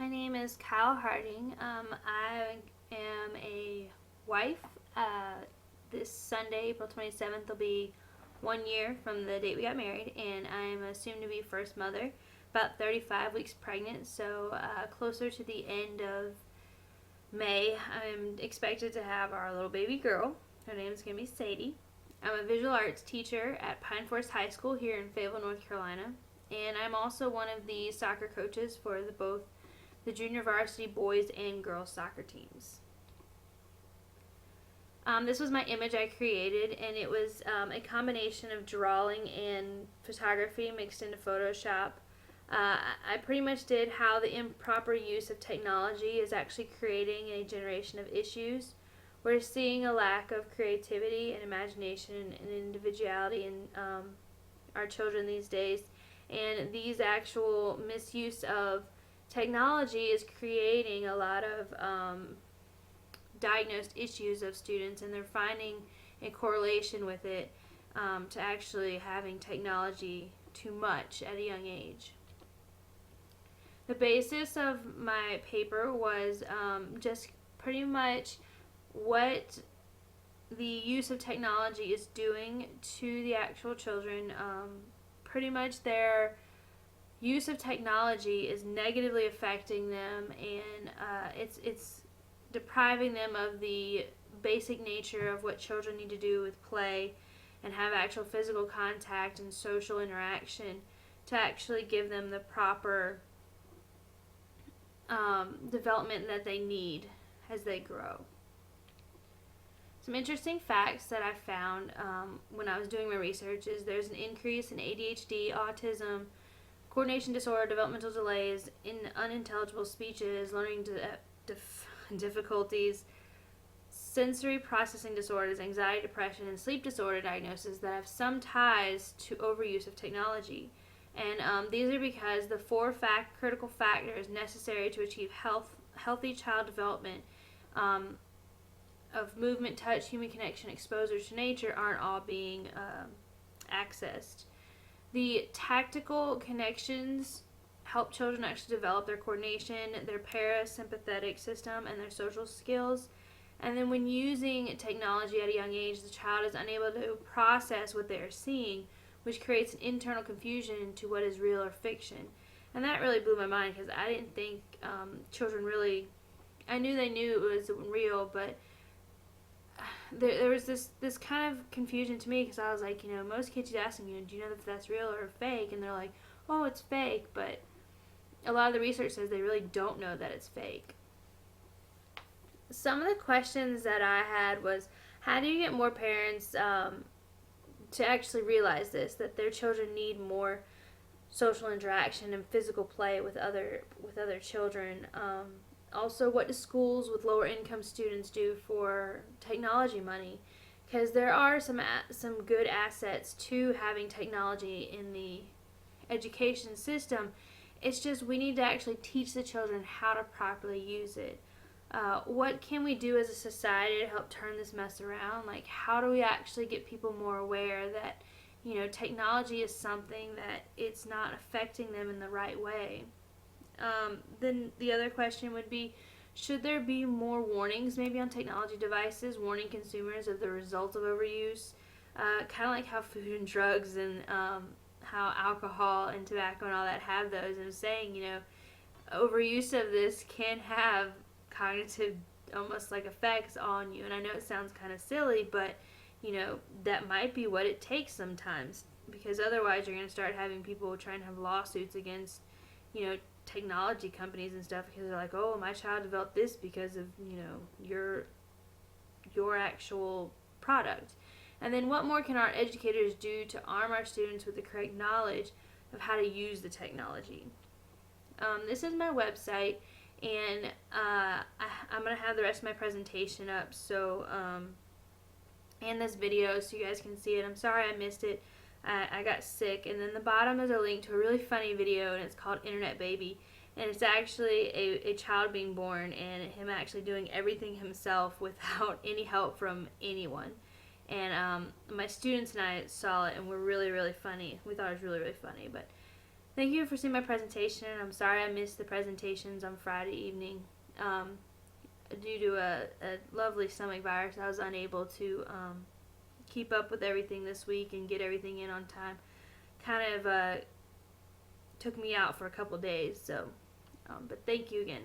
My name is Kyle Harding. I am a wife. This Sunday, April 27th, will be 1 year from the date we got married, and I'm a soon to be first mother, about 35 weeks pregnant, so closer to the end of May. I'm expected to have our little baby girl. Her name is going to be Sadie. I'm a visual arts teacher at Pine Forest High School here in Fayetteville, North Carolina, and I'm also one of the soccer coaches for both the junior varsity boys and girls soccer teams. This was my image I created, and it was a combination of drawing and photography mixed into Photoshop. I pretty much did how the improper use of technology is actually creating a generation of issues. We're seeing a lack of creativity and imagination and individuality in our children these days, and these actual misuse of technology is creating a lot of diagnosed issues of students, and they're finding a correlation with it to actually having technology too much at a young age. The basis of my paper was just pretty much what the use of technology is doing to the actual children. Pretty much their use of technology is negatively affecting them, and it's depriving them of the basic nature of what children need to do with play and have actual physical contact and social interaction to actually give them the proper development that they need as they grow. Some interesting facts that I found when I was doing my research is there's an increase in ADHD, autism, coordination disorder, developmental delays, in unintelligible speeches, learning difficulties, sensory processing disorders, anxiety, depression, and sleep disorder diagnoses that have some ties to overuse of technology. And these are because the four critical factors necessary to achieve healthy child development of movement, touch, human connection, exposure to nature aren't all being accessed. The tactical connections help children actually develop their coordination, their parasympathetic system, and their social skills. And then when using technology at a young age, the child is unable to process what they are seeing, which creates an internal confusion to what is real or fiction. And that really blew my mind because I didn't think children really, I knew they knew it was real, but there was this kind of confusion to me because I was like, most kids you'd ask them, do you know if that's real or fake? And they're like, oh, it's fake, but a lot of the research says they really don't know that it's fake. Some of the questions that I had was, how do you get more parents to actually realize this, that their children need more social interaction and physical play with other children? Also, what do schools with lower income students do for technology money? Because there are some good assets to having technology in the education system. It's just we need to actually teach the children how to properly use it. What can we do as a society to help turn this mess around? Like, how do we actually get people more aware that, technology is something that it's not affecting them in the right way? Then the other question would be, should there be more warnings maybe on technology devices, warning consumers of the results of overuse? Kind of like how food and drugs and how alcohol and tobacco and all that have those, and saying, overuse of this can have cognitive almost like effects on you. And I know it sounds kind of silly, but that might be what it takes sometimes, because otherwise you're going to start having people trying to have lawsuits against technology companies and stuff, because they're like, oh, my child developed this because of your actual product. And then what more can our educators do to arm our students with the correct knowledge of how to use the technology? This is my website, and I'm going to have the rest of my presentation up and this video so you guys can see it. I'm sorry I missed it. I got sick. And then the bottom is a link to a really funny video, and it's called Internet Baby. And it's actually a child being born and him actually doing everything himself without any help from anyone. And my students and I saw it, and we're really, really funny. We thought it was really, really funny. But Thank you for seeing my presentation. I'm sorry I missed the presentations on Friday evening. Due to a lovely stomach virus, I was unable to keep up with everything this week and get everything in on time. Kind of took me out for a couple days. So, but thank you again.